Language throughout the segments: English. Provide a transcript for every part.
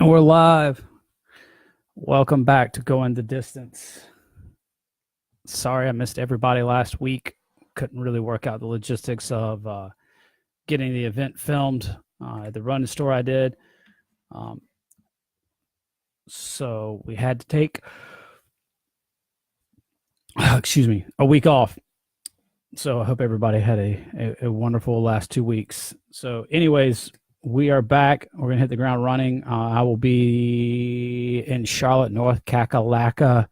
And we're live. Welcome back to Going the Distance. Sorry I missed everybody last week. Couldn't really work out the logistics of getting the event filmed at the running store I did. So we had to take, a week off. So I hope everybody had a wonderful last 2 weeks. So anyways, we are back. We're going to hit the ground running. I will be in Charlotte, North Kakalaka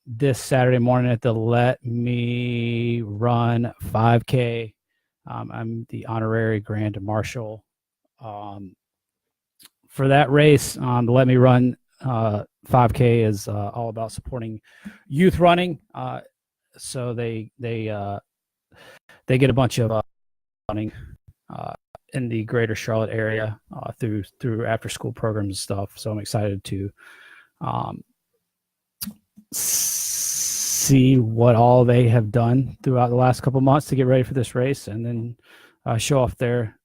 this Saturday morning at the Let Me Run 5K. I'm the honorary Grand Marshal for that race. The Let Me Run 5K is all about supporting youth running. So they get a bunch of running in the greater Charlotte area through after school programs and stuff. So I'm excited to see what all they have done throughout the last couple months to get ready for this race, and then show off their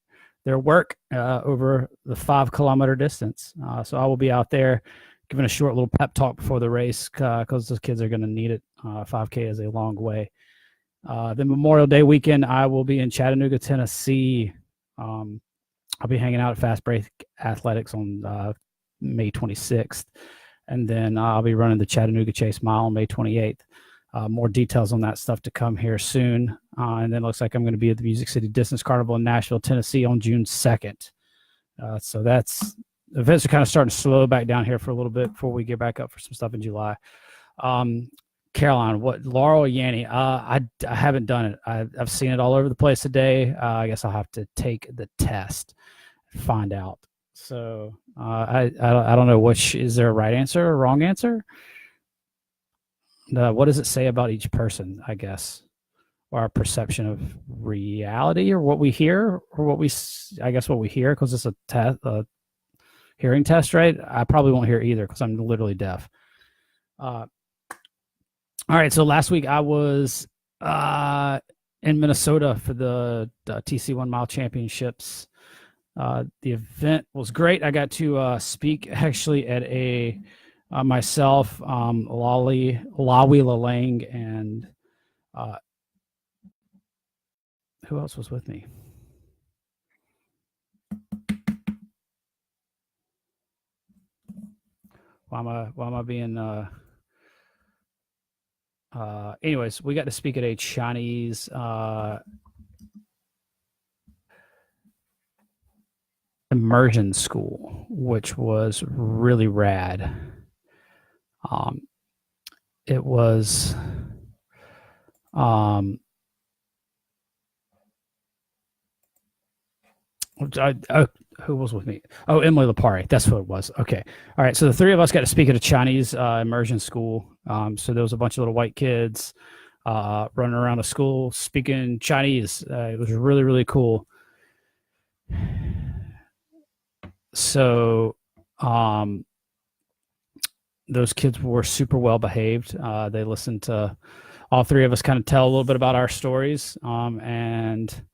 work over the 5 kilometer distance. So I will be out there giving a short little pep talk before the race because those kids are going to need it. 5K is a long way. The Memorial Day weekend, I will be in Chattanooga, Tennessee. I'll be hanging out at Fast Break Athletics on May 26th. And then I'll be running the Chattanooga Chase Mile on May 28th. More details on that stuff to come here soon. And then it looks like I'm going to be at the Music City Distance Carnival in Nashville, Tennessee on June 2nd. So that's events are kind of starting to slow back down here for a little bit before we get back up for some stuff in July. Caroline, what Laurel Yanny? I haven't done it. I've seen it all over the place today. I guess I'll have to take the test and find out. So I don't know which is there a right answer or wrong answer. What does it say about each person? I guess, or our perception of reality, or what we hear, or what we hear, because it's a hearing test, right? I probably won't hear either because I'm literally deaf. All right, so last week I was in Minnesota for the TC 1 Mile Championships. The event was great. I got to speak actually at a myself, Lawi Lalang, and who else was with me? Why am I being anyways, we got to speak at a Chinese immersion school, which was really rad. It was who was with me? Oh, Emily Lapari. That's what it was. Okay. All right. So the three of us got to speak at a Chinese immersion school. So there was a bunch of little white kids running around a school speaking Chinese. It was really, really cool. So those kids were super well behaved. They listened to all three of us kind of tell a little bit about our stories, and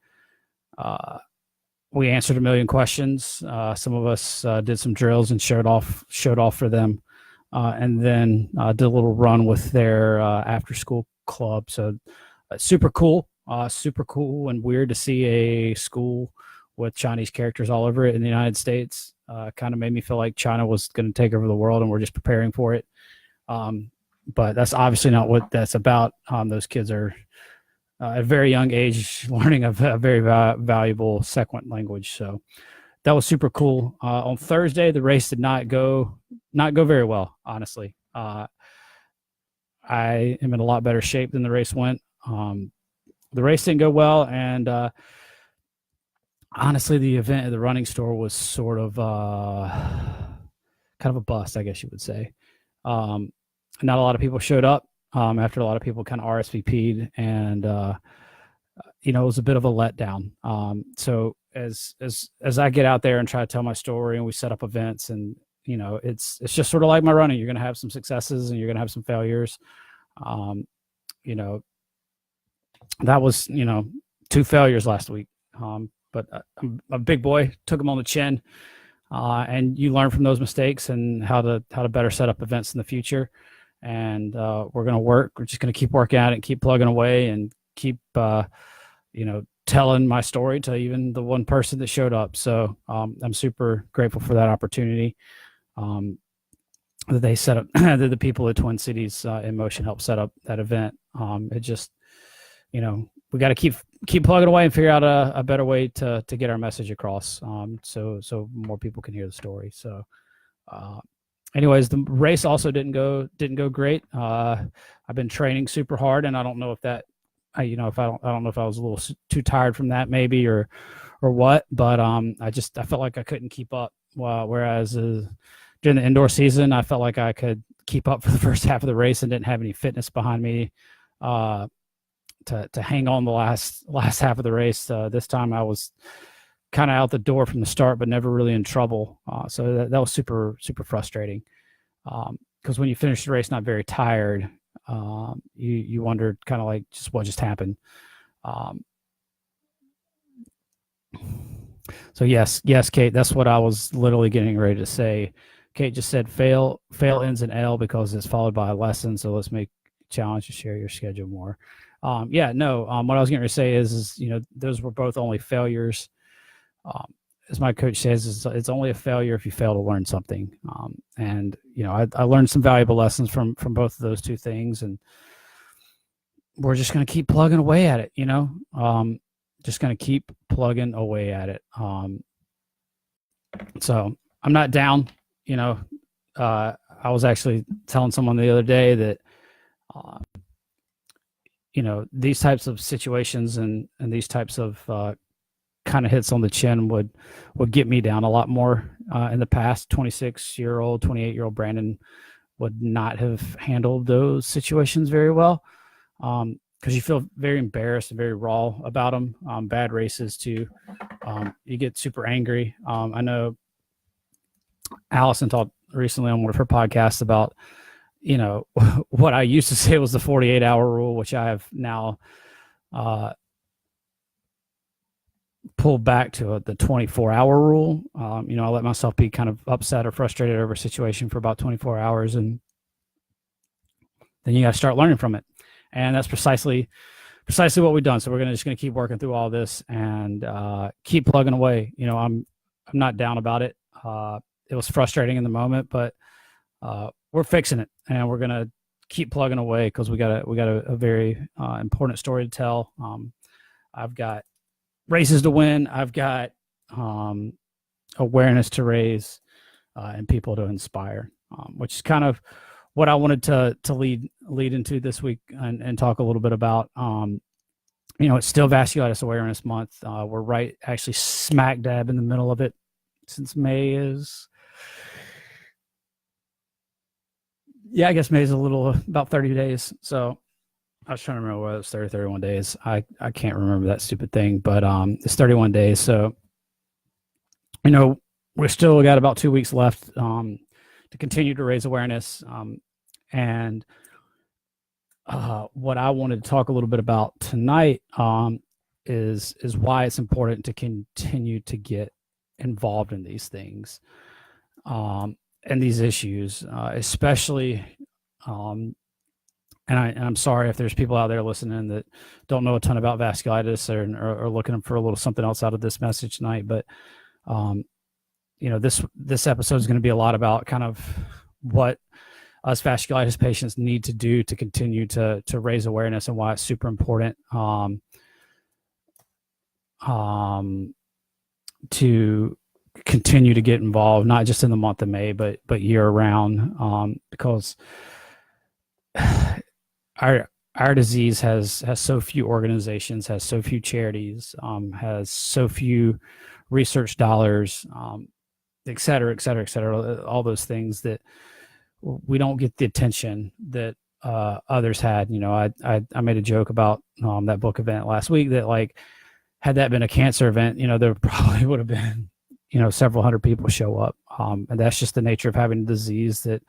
we answered a million questions. Some of us did some drills and showed off for them, and then did a little run with their after school club. So super cool and weird to see a school with Chinese characters all over it in the United States. Kind of made me feel like China was going to take over the world and we're just preparing for it. But that's obviously not what that's about. Those kids are at a very young age learning a very valuable second language. So that was super cool. On Thursday, the race did not go very well, honestly. I am in a lot better shape than the race went. The race didn't go well, and honestly, the event at the running store was sort of kind of a bust, I guess you would say. Not a lot of people showed up after a lot of people kind of RSVP'd, and it was a bit of a letdown. So as I get out there and try to tell my story, and we set up events, and it's just sort of like my running. You're going to have some successes and you're going to have some failures. That was 2 failures last week. But I'm a big boy, took him on the chin. and you learn from those mistakes and how to better set up events in the future. And we're going to work. We're just going to keep working at it and keep plugging away and keep, telling my story to even the one person that showed up. So I'm super grateful for that opportunity that they set up, that the people at Twin Cities in Motion helped set up that event. It just, we got to keep plugging away and figure out a better way to get our message across, so more people can hear the story. So anyways, the race also didn't go great. I've been training super hard, and I don't know if that, I don't know if I was a little too tired from that maybe or what, but I felt like I couldn't keep up. Whereas during the indoor season, I felt like I could keep up for the first half of the race and didn't have any fitness behind me to hang on the last half of the race. This time I was kind of out the door from the start, but never really in trouble. So that was super, super frustrating. Because when you finish the race not very tired, you wonder kind of like just what just happened. So yes, Kate, that's what I was literally getting ready to say. Kate just said fail ends in L because it's followed by a lesson. So let's make a challenge to share your schedule more. What I was going to say is, those were both only failures. As my coach says, it's only a failure if you fail to learn something. I learned some valuable lessons from both of those two things, and we're just going to keep plugging away at it, just going to keep plugging away at it. So I'm not down, I was actually telling someone the other day that, these types of situations and these types of kind of hits on the chin would get me down a lot more. In the past, 26-year-old, 28-year-old Brandon would not have handled those situations very well, because you feel very embarrassed and very raw about them. Bad races too. You get super angry. I know Allison talked recently on one of her podcasts about, what I used to say was the 48-hour rule, which I have now pulled back to the 24-hour rule. I let myself be kind of upset or frustrated over a situation for about 24 hours, and then you got to start learning from it. And that's precisely what we've done. So we're just going to keep working through all this and keep plugging away. I'm not down about it. It was frustrating in the moment, but we're fixing it, and we're going to keep plugging away because we got a very important story to tell. I've got races to win. I've got awareness to raise and people to inspire, which is kind of what I wanted to lead into this week and talk a little bit about. It's still Vasculitis Awareness Month. We're right actually smack dab in the middle of it, since May is, I guess May is about 30 days. So I was trying to remember whether it's 30, 31 days. I can't remember that stupid thing, but it's 31 days. So, we're still got about 2 weeks left to continue to raise awareness. And what I wanted to talk a little bit about tonight is why it's important to continue to get involved in these things and these issues, especially. And I'm sorry if there's people out there listening that don't know a ton about vasculitis or looking for a little something else out of this message tonight. But, this episode is going to be a lot about kind of what us vasculitis patients need to do to continue to raise awareness and why it's super important to continue to get involved, not just in the month of May, but year round, because our disease has so few organizations, has so few charities, has so few research dollars, et cetera, et cetera, et cetera, all those things that we don't get the attention that others had. I made a joke about that book event last week that, like, had that been a cancer event, there probably would have been, several hundred people show up. And that's just the nature of having a disease that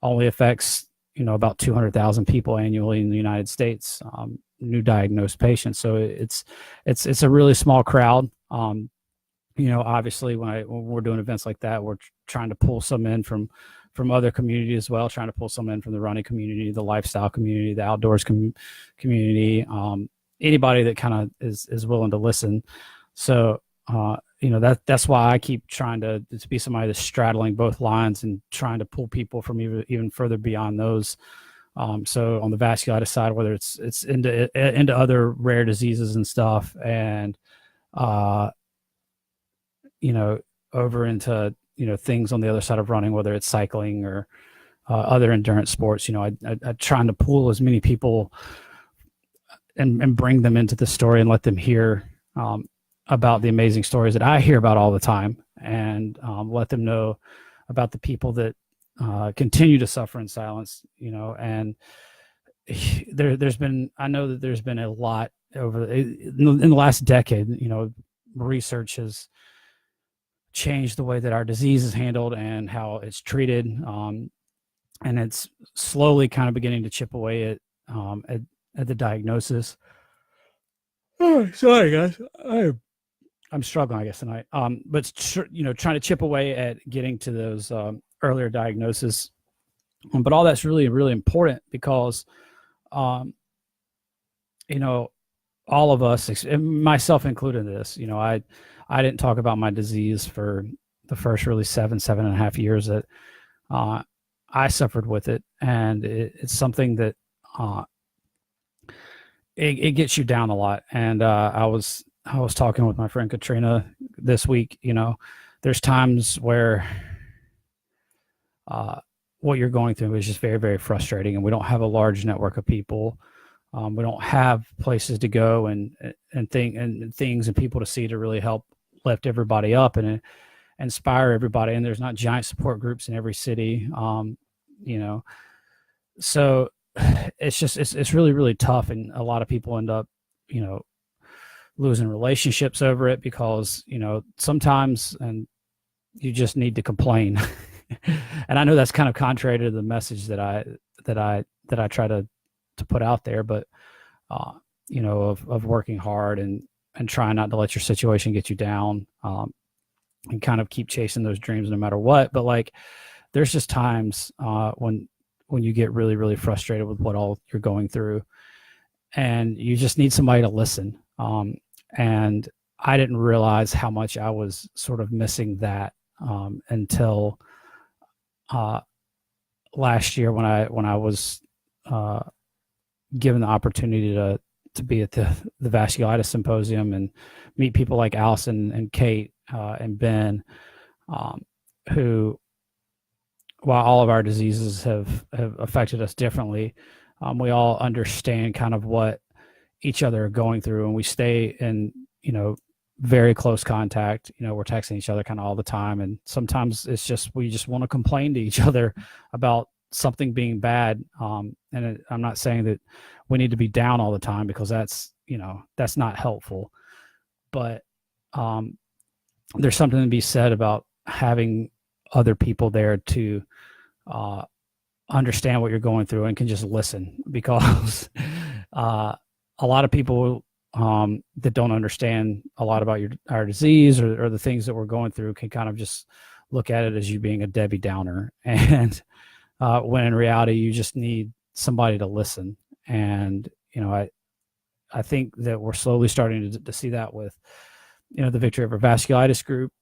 only affects, about 200,000 people annually in the United States, new diagnosed patients. So it's a really small crowd. Obviously when we're doing events like that, we're trying to pull some in from other communities as well, trying to pull some in from the running community, the lifestyle community, the outdoors community, anybody that kind of is willing to listen. So, that's why I keep trying to be somebody that's straddling both lines and trying to pull people from even further beyond those. So on the vasculitis side, whether it's into other rare diseases and stuff, and over into things on the other side of running, whether it's cycling or other endurance sports. I trying to pull as many people and bring them into the story and let them hear about the amazing stories that I hear about all the time, and let them know about the people that continue to suffer in silence. And I know that there's been a lot in the last decade. Research has changed the way that our disease is handled and how it's treated, and it's slowly kind of beginning to chip away at the diagnosis. Oh, sorry guys, I'm struggling, I guess, tonight. But trying to chip away at getting to those earlier diagnoses. But all that's really, really important because, all of us, myself included in this, I didn't talk about my disease for the first really 7.5 years that I suffered with it. And it's something that it gets you down a lot. And I was talking with my friend Katrina this week. There's times where what you're going through is just very, very frustrating, and we don't have a large network of people. We don't have places to go and things and people to see to really help lift everybody up and inspire everybody. And there's not giant support groups in every city. So it's really, really tough. And a lot of people end up, losing relationships over it because, sometimes, and you just need to complain. And I know that's kind of contrary to the message that I try to put out there, but, of working hard and trying not to let your situation get you down, and kind of keep chasing those dreams no matter what. But like, there's just times when you get really, really frustrated with what all you're going through, and you just need somebody to listen. And I didn't realize how much I was sort of missing that until last year when I was given the opportunity to be at the vasculitis symposium and meet people like Allison and Kate and Ben, who, while all of our diseases have affected us differently, we all understand kind of what each other are going through, and we stay in, very close contact. We're texting each other kind of all the time. And sometimes it's just, we just want to complain to each other about something being bad. I'm not saying that we need to be down all the time, because that's not helpful. But there's something to be said about having other people there to understand what you're going through and can just listen, because a lot of people that don't understand a lot about our disease or the things that we're going through can kind of just look at it as you being a Debbie Downer. And when in reality, you just need somebody to listen. And, I think that we're slowly starting to see that with, the Victory Over Vasculitis group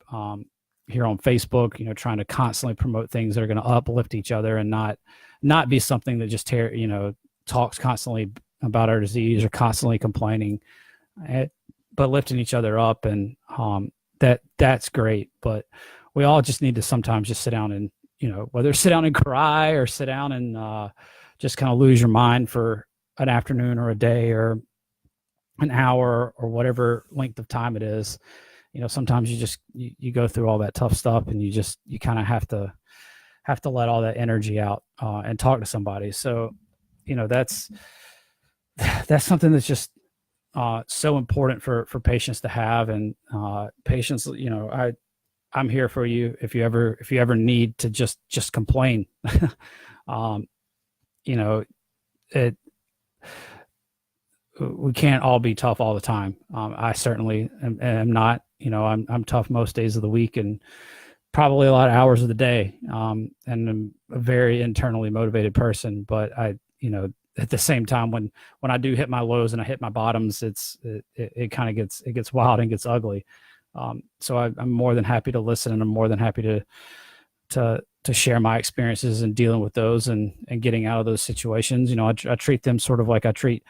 here on Facebook, trying to constantly promote things that are going to uplift each other and not be something that just talks constantly about our disease or constantly complaining, but lifting each other up. And that's great. But we all just need to sometimes just sit down and, whether sit down and cry or sit down and just kind of lose your mind for an afternoon or a day or an hour or whatever length of time it is. Sometimes you go through all that tough stuff, and you kind of have to let all that energy out and talk to somebody. So, that's something that's just so important for patients to have. And patients, I'm here for you if you ever need to just complain. We can't all be tough all the time. I certainly am not, I'm tough most days of the week and probably a lot of hours of the day. And I'm a very internally motivated person, but at the same time, when I do hit my lows and I hit my bottoms, it kind of gets wild and gets ugly. So I'm more than happy to listen, and I'm more than happy to share my experiences and dealing with those and getting out of those situations. I treat them sort of like I treat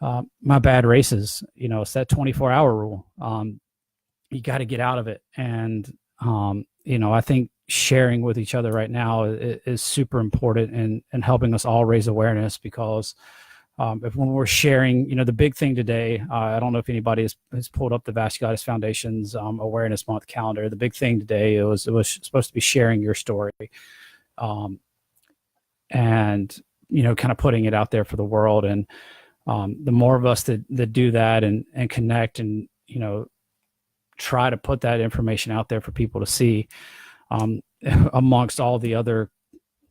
my bad races. It's that 24-hour rule. You got to get out of it. And, I think sharing with each other right now is super important and helping us all raise awareness, because if when we're sharing, the big thing today, I don't know if anybody has pulled up the Vasculitis Foundation's Awareness Month calendar. The big thing today, it was supposed to be sharing your story, and kind of putting it out there for the world. And the more of us that do that and connect and try to put that information out there for people to see, amongst all the other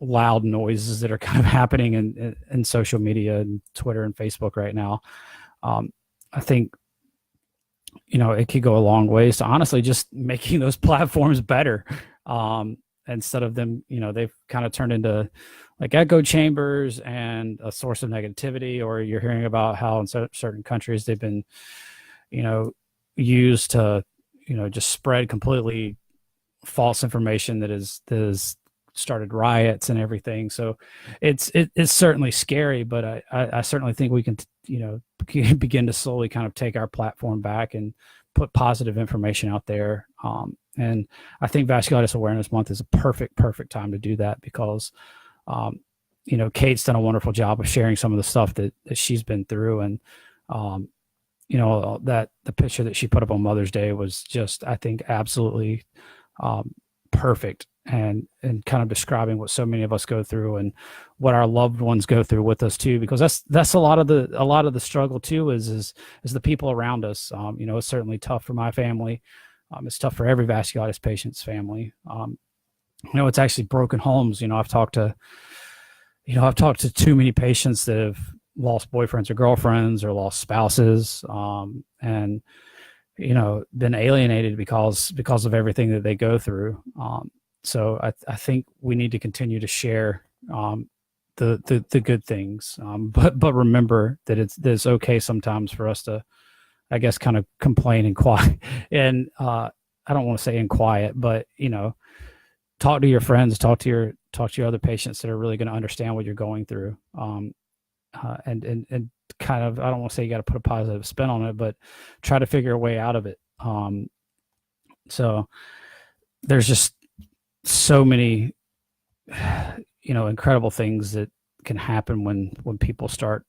loud noises that are kind of happening in social media and Twitter and Facebook right now. I think, it could go a long ways to honestly just making those platforms better. Instead of them, they've kind of turned into like echo chambers and a source of negativity, or you're hearing about how in certain countries they've been, used to, just spread completely false information that is started riots and everything. So it's certainly scary, but I certainly think we can, begin to slowly kind of take our platform back and put positive information out there. And I think Vasculitis Awareness Month is a perfect time to do that, because, Kate's done a wonderful job of sharing some of the stuff that she's been through. And, that the picture that she put up on Mother's Day was just, I think, absolutely perfect, and kind of describing what so many of us go through and what our loved ones go through with us too, because that's a lot of the struggle too, is the people around us. It's certainly tough for my family. It's tough for every vasculitis patient's family. It's actually broken homes. I've talked to too many patients that have lost boyfriends or girlfriends or lost spouses, and been alienated because of everything that they go through. So I think we need to continue to share the good things, but remember that it's okay sometimes for us to, I guess, kind of complain and quiet. And I don't want to say in quiet, but talk to your friends, talk to your other patients that are really going to understand what you're going through. And kind of, I don't want to say you got to put a positive spin on it, but try to figure a way out of it. So there's just so many, incredible things that can happen when people start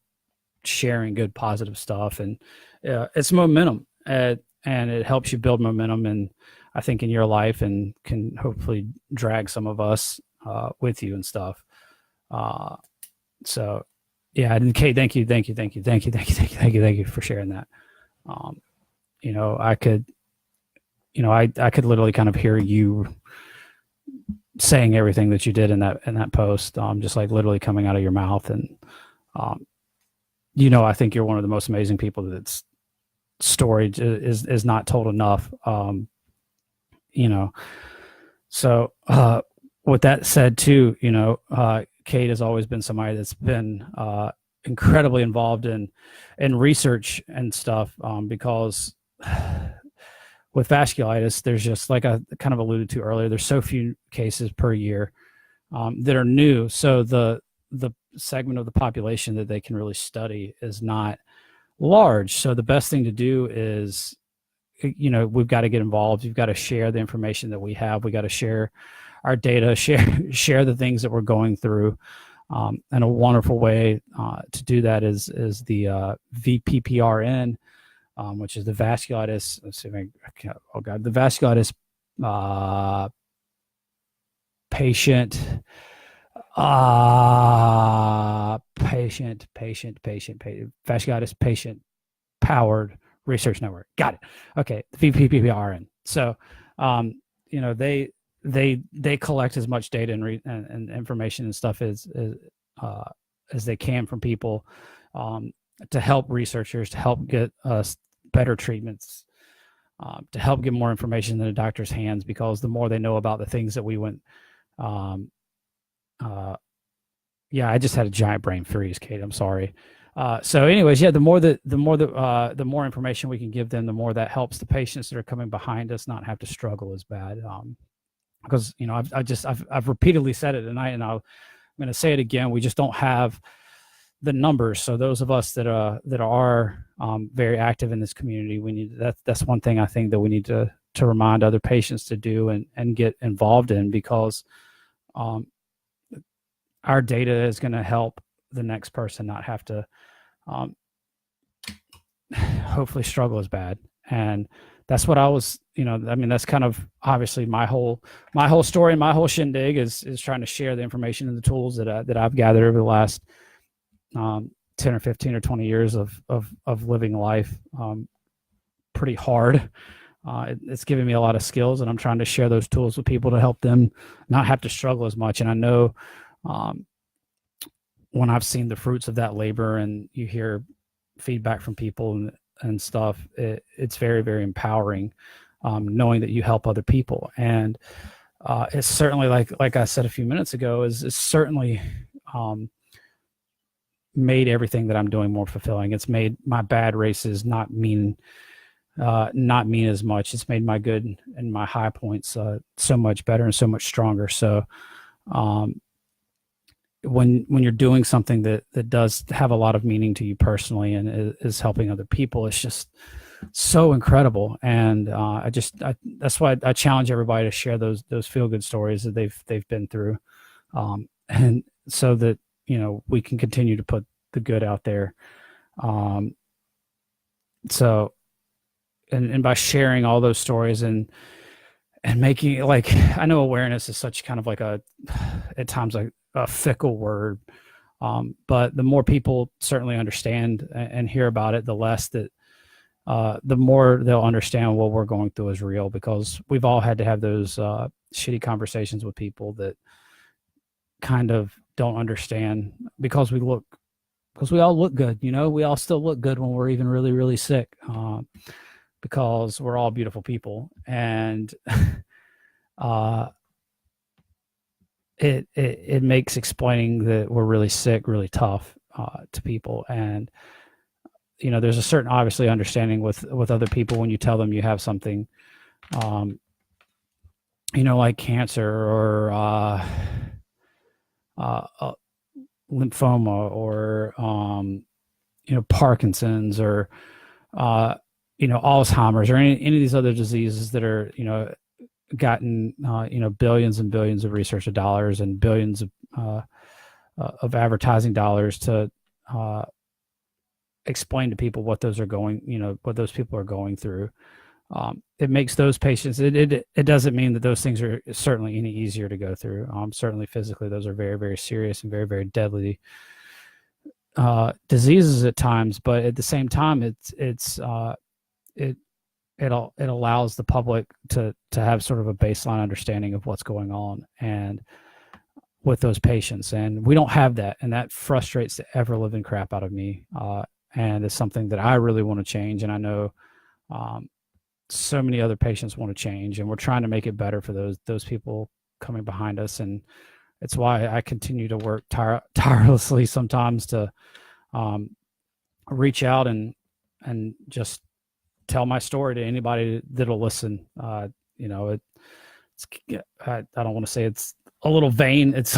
sharing good, positive stuff. And it's momentum, and it helps you build momentum, and I think in your life, and can hopefully drag some of us with you and stuff. So yeah, and Kate, thank you for sharing that. I could, I could literally kind of hear you saying everything that you did in that post, just like literally coming out of your mouth. And, I think you're one of the most amazing people that's story is not told enough. So, with that said too, Kate has always been somebody that's been, incredibly involved in research and stuff, because with vasculitis, there's just, like I kind of alluded to earlier, there's so few cases per year that are new. So the segment of the population that they can really study is not large. So the best thing to do is, we've got to get involved. You've got to share the information that we have. We got to share our data, share the things that we're going through. And a wonderful way to do that is the VPPRN, which is the vasculitis. Let's see if the vasculitis patient vasculitis patient powered research network. Got it. Okay, the VPPRN. So, they collect as much data and information and stuff as they can from people, to help researchers, to help get us better treatments, to help get more information in the doctor's hands, because the more they know about the things that we went, um, yeah, I just had a giant brain freeze, Kate. I'm sorry. So, anyways, yeah, the more information we can give them, the more that helps the patients that are coming behind us not have to struggle as bad. Because I've repeatedly said it tonight, and I'm going to say it again. We just don't have the numbers. So those of us that are very active in this community, we need that's one thing I think that we need to remind other patients to do and get involved in, because our data is going to help the next person not have to hopefully struggle as bad. And that's what I was, that's kind of obviously my whole story and my whole shindig is trying to share the information and the tools that I've gathered over the last 10 or 15 or 20 years of living life pretty hard. It's given me a lot of skills, and I'm trying to share those tools with people to help them not have to struggle as much. And I know when I've seen the fruits of that labor and you hear feedback from people and stuff, it's very, very empowering, knowing that you help other people. And it's certainly, like I said a few minutes ago, is certainly made everything that I'm doing more fulfilling. It's made my bad races not mean as much. It's made my good and my high points so much better and so much stronger. So when you're doing something that does have a lot of meaning to you personally and is helping other people, it's just so incredible. And that's why I challenge everybody to share those feel good stories that they've been through, and so that we can continue to put the good out there. So and by sharing all those stories and making it, like, I know awareness is such kind of like at times like a fickle word, but the more people certainly understand and hear about it, the less that the more they'll understand what we're going through is real, because we've all had to have those shitty conversations with people that kind of don't understand, because we all look good. We all still look good when we're even really, really sick, because we're all beautiful people. And it makes explaining that we're really sick really tough to people. And there's a certain, obviously, understanding with other people when you tell them you have something like cancer or lymphoma or Parkinson's or Alzheimer's or any of these other diseases that are gotten billions and billions of research dollars and billions of advertising dollars to explain to people what those people are going through. It makes those patients, it doesn't mean that those things are certainly any easier to go through. Certainly physically, those are very, very serious and very, very deadly diseases at times. But at the same time, it allows the public to have sort of a baseline understanding of what's going on and with those patients. And we don't have that, and that frustrates the ever living crap out of me. And it's something that I really want to change. And I know so many other patients want to change, and we're trying to make it better for those people coming behind us. And it's why I continue to work tirelessly sometimes to reach out and just tell my story to anybody that'll listen. I don't want to say it's a little vain. It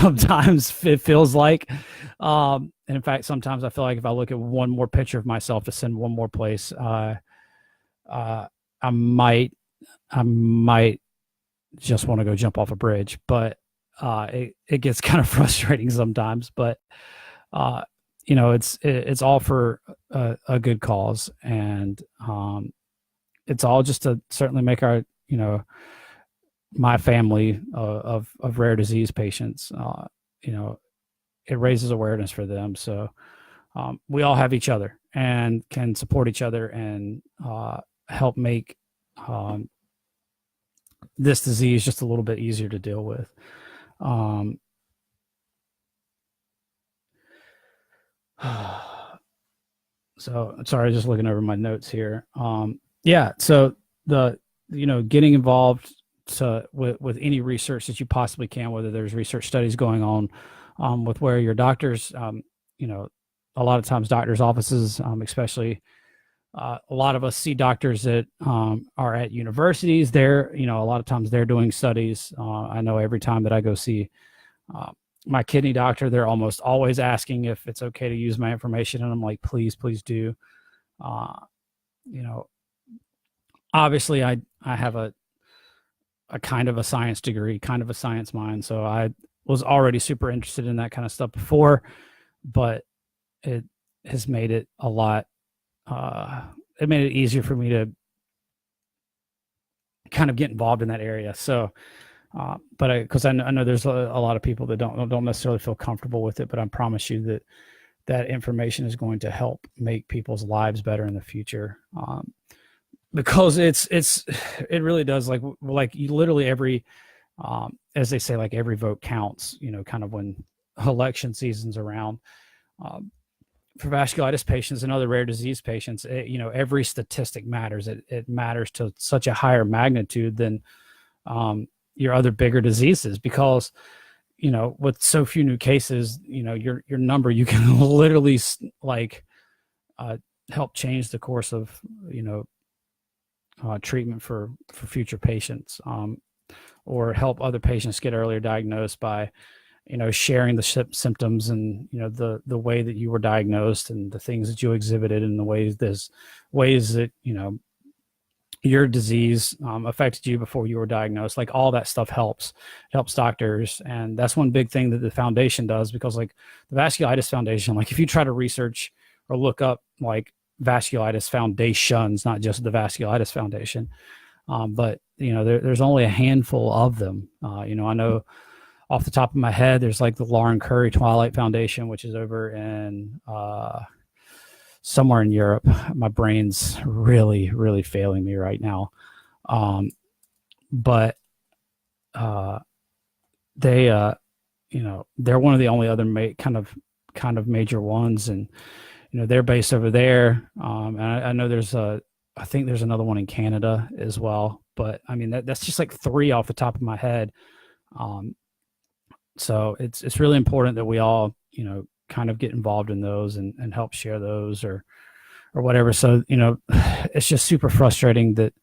feels like, and in fact, sometimes I feel like if I look at one more picture of myself to send one more place, I might just want to go jump off a bridge. But it gets kind of frustrating sometimes. But it's all for a good cause, and it's all just to certainly make our my family of rare disease patients, it raises awareness for them. So we all have each other and can support each other and help make this disease just a little bit easier to deal with. So sorry, just looking over my notes here. Yeah. So the getting involved with any research that you possibly can, whether there's research studies going on with where your doctors, a lot of times doctors' offices, especially a lot of us see doctors that are at universities. They're, a lot of times they're doing studies. I know every time that I go see my kidney doctor, they're almost always asking if it's okay to use my information. And I'm like, please, please do. You know, obviously I have a kind of a science degree, kind of a science mind. So I was already super interested in that kind of stuff before, but it has made it a lot, it made it easier for me to kind of get involved in that area. So, but because I know there's a lot of people that don't necessarily feel comfortable with it, but I promise you that that information is going to help make people's lives better in the future. Because it really does, like you literally every, as they say, like every vote counts, kind of when election season's around. For vasculitis patients and other rare disease patients, every statistic matters. It matters to such a higher magnitude than your other bigger diseases, because with so few new cases, your number, you can literally help change the course of treatment for future patients, or help other patients get earlier diagnosed by sharing the symptoms and the way that you were diagnosed and the things that you exhibited and the ways that your disease affected you before you were diagnosed. Like all that stuff helps doctors. And that's one big thing that the foundation does, because like the Vasculitis Foundation, like if you try to research or look up like vasculitis foundations, not just the Vasculitis Foundation, but there's only a handful of them. I know off the top of my head, there's like the Lauren Curry Twilight Foundation, which is over in somewhere in Europe. My brain's really, really failing me right now. But they, they're one of the only other kind of major ones, and they're based over there. And I know I think there's another one in Canada as well. But I mean, that's just like three off the top of my head. So it's really important that we all, kind of get involved in those and help share those or whatever. So, it's just super frustrating that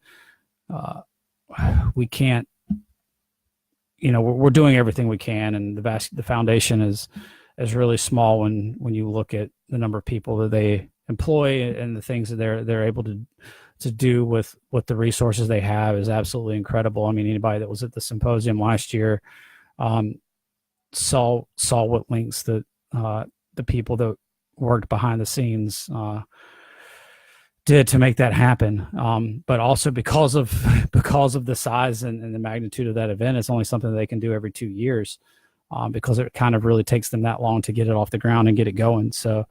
we can't, we're doing everything we can. And the foundation is really small when you look at the number of people that they employ and the things that they're able to do with the resources they have is absolutely incredible. I mean, anybody that was at the symposium last year, saw what links that the people that worked behind the scenes did to make that happen. But also because of the size and the magnitude of that event, it's only something that they can do every 2 years, because it kind of really takes them that long to get it off the ground and get it going. So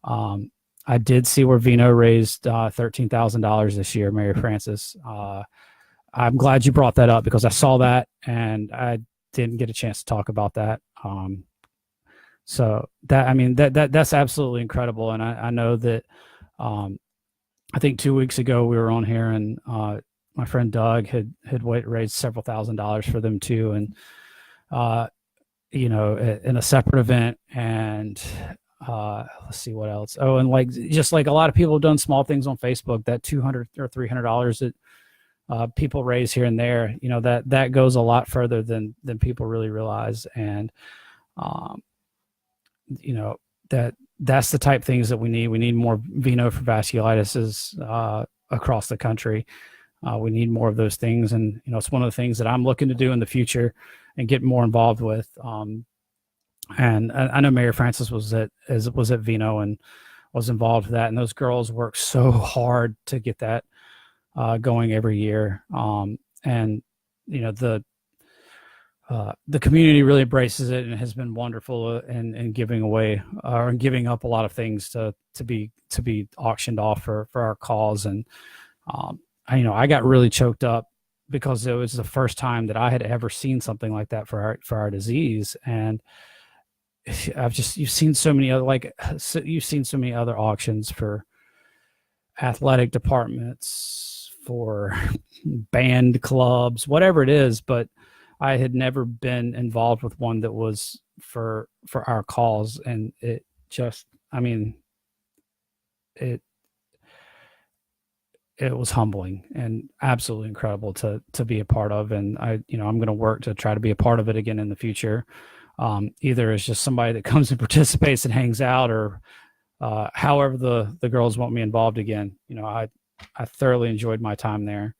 I did see where Vino raised $13,000 this year, Mary Frances. I'm glad you brought that up, because I saw that and I didn't get a chance to talk about that. So that's absolutely incredible. And I know that, I think 2 weeks ago we were on here and, my friend Doug had raised several $1,000s for them too. And, in a separate event. And, let's see what else. Oh, and just like a lot of people have done small things on Facebook, that $200 or $300 that, people raise here and there, that goes a lot further than people really realize. And, that's the type of things that we need. We need more Vino for vasculitis across the country. We need more of those things. And, it's one of the things that I'm looking to do in the future and get more involved with. And I know Mary Frances was at Vino and was involved with that. And those girls work so hard to get that going every year. And the community really embraces it and has been wonderful in giving away or giving up a lot of things to be auctioned off for our cause. And I got really choked up because it was the first time that I had ever seen something like that for our disease. And you've seen so many other auctions for athletic departments, for band clubs, whatever it is, but I had never been involved with one that was for our cause. And it just, I mean, it was humbling and absolutely incredible to be a part of. And I'm going to work to try to be a part of it again in the future. Either as just somebody that comes and participates and hangs out, or however the girls want me involved again. I thoroughly enjoyed my time there.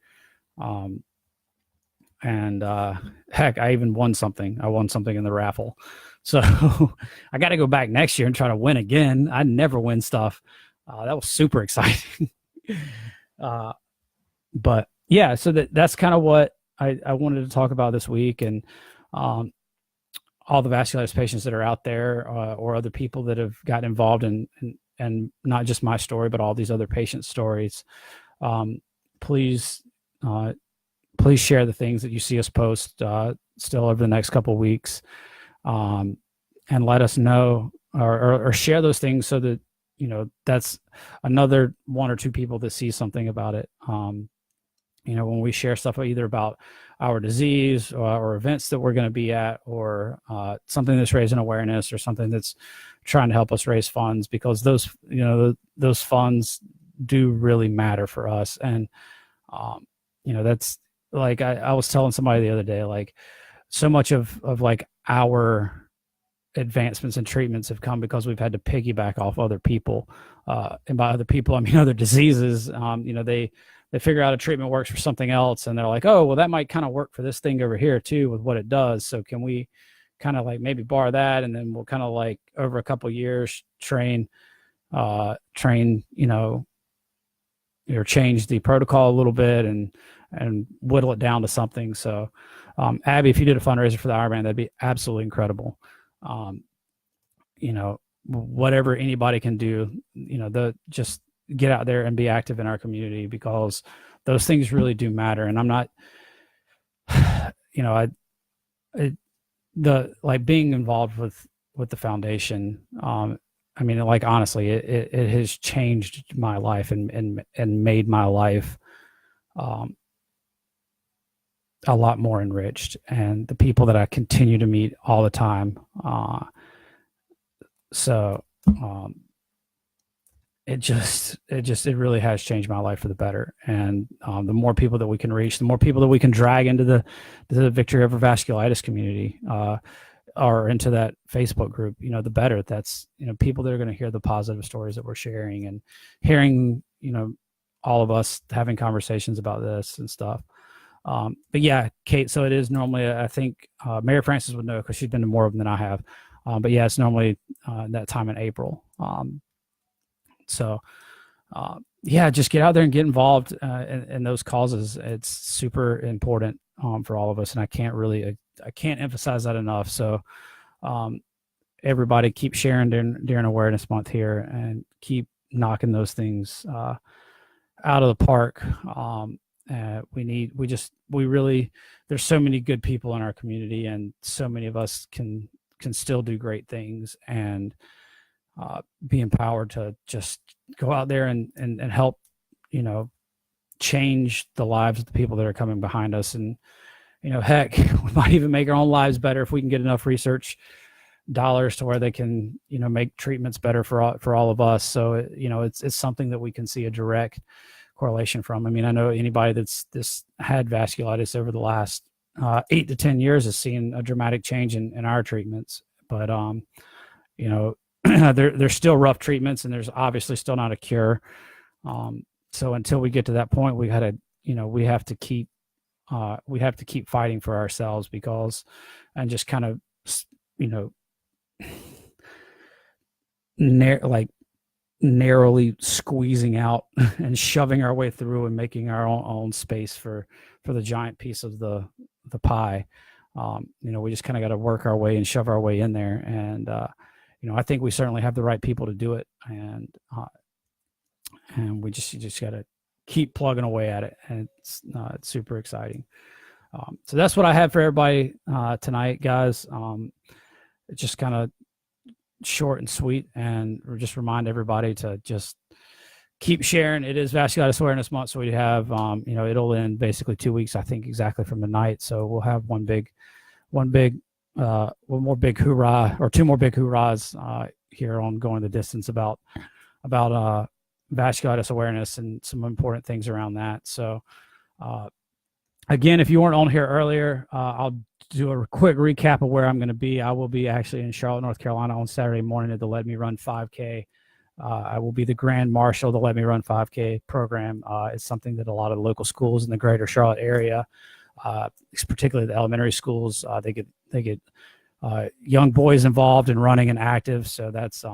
Heck, I even won something. I won something in the raffle. So I got to go back next year and try to win again. I never win stuff. That was super exciting. But yeah, so that's kind of what I wanted to talk about this week. And all the vasculitis patients that are out there, or other people that have gotten involved in not just my story, but all these other patient stories. Please share the things that you see us post still over the next couple of weeks, and let us know, or share those things so that that's another one or two people that see something about it. When we share stuff either about our disease or events that we're going to be at, or something that's raising awareness, or something that's trying to help us raise funds, because those funds do really matter for us. And that's like, I was telling somebody the other day, like, so much of like our advancements and treatments have come because we've had to piggyback off other people, and by other people I mean other diseases. They figure out a treatment works for something else, and they're like, oh, well, that might kind of work for this thing over here too with what it does. So can we kind of like maybe borrow that, and then we'll kind of like over a couple of years train, or change the protocol a little bit and whittle it down to something. So Abby, if you did a fundraiser for the Ironman, that'd be absolutely incredible. Whatever anybody can do, just get out there and be active in our community, because those things really do matter. And I'm not, being involved with the foundation. Honestly, it has changed my life and made my life, a lot more enriched, and the people that I continue to meet all the time. It really has changed my life for the better. And the more people that we can reach, the more people that we can drag into the Victory Over Vasculitis community, or into that Facebook group, the better. That's, people that are going to hear the positive stories that we're sharing, and hearing, all of us having conversations about this and stuff. But yeah, Kate, so it is normally, I think Mary Frances would know because she's been to more of them than I have. But yeah, it's normally that time in April. Just get out there and get involved in those causes. It's super important for all of us, and I can't emphasize that enough. So everybody keep sharing during Awareness Month here, and keep knocking those things out of the park. There's so many good people in our community, and so many of us can still do great things, and be empowered to just go out there and help, change the lives of the people that are coming behind us. And, heck, we might even make our own lives better if we can get enough research dollars to where they can, make treatments better for all of us. So, it's something that we can see a direct correlation from. I mean, I know anybody that's had vasculitis over the last 8 to 10 years has seen a dramatic change in our treatments. But, there's still rough treatments, and there's obviously still not a cure. So until we get to that point, we have to keep fighting for ourselves, because, and just kind of, narrowly squeezing out and shoving our way through, and making our own space for the giant piece of the pie. We just kind of got to work our way and shove our way in there. And, I think we certainly have the right people to do it. And we just got to keep plugging away at it. And it's super exciting. So that's what I have for everybody tonight, guys. It's just kind of short and sweet, and just remind everybody to just keep sharing. It is Vasculitis Awareness Month, so we have, it'll end basically 2 weeks, I think, exactly from tonight. So we'll have one more big hoorah, or two more big hoorahs here on Going the Distance about vasculitis awareness and some important things around that. So again, if you weren't on here earlier, I'll do a quick recap of where I'm going to be. I will be actually in Charlotte, North Carolina on Saturday morning at the Let Me Run 5K. I will be the Grand Marshal of the Let Me Run 5K program. It's something that a lot of local schools in the greater Charlotte area, particularly the elementary schools, they get young boys involved in running and active. So that's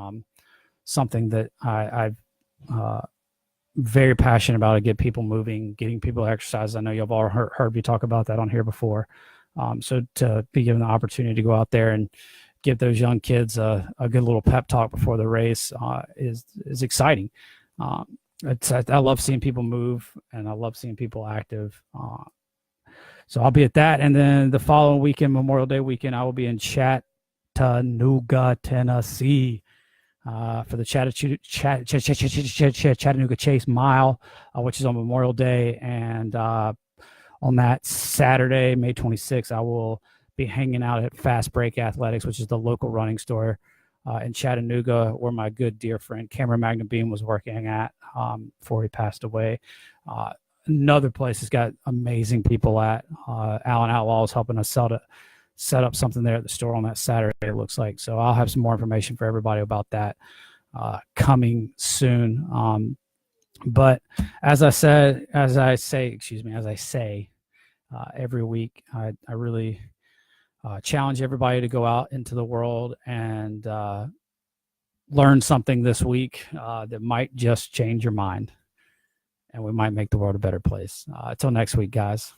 something that I've very passionate about, to get people moving, getting people exercise. I know you've all heard me talk about that on here before. So to be given the opportunity to go out there and give those young kids a good little pep talk before the race is exciting. I love seeing people move, and I love seeing people active. So I'll be at that. And then the following weekend, Memorial Day weekend, I will be in Chattanooga, Tennessee, for the Chattanooga Chase Mile, which is on Memorial Day. And on that Saturday, May 26th, I will be hanging out at Fast Break Athletics, which is the local running store in Chattanooga, where my good dear friend Cameron Magnabeam was working at before he passed away. Another place has got amazing people at. Alan Outlaw is helping us set up something there at the store on that Saturday, it looks like. So I'll have some more information for everybody about that coming soon. But as I say every week, I really challenge everybody to go out into the world and learn something this week that might just change your mind, and we might make the world a better place. Until next week, guys.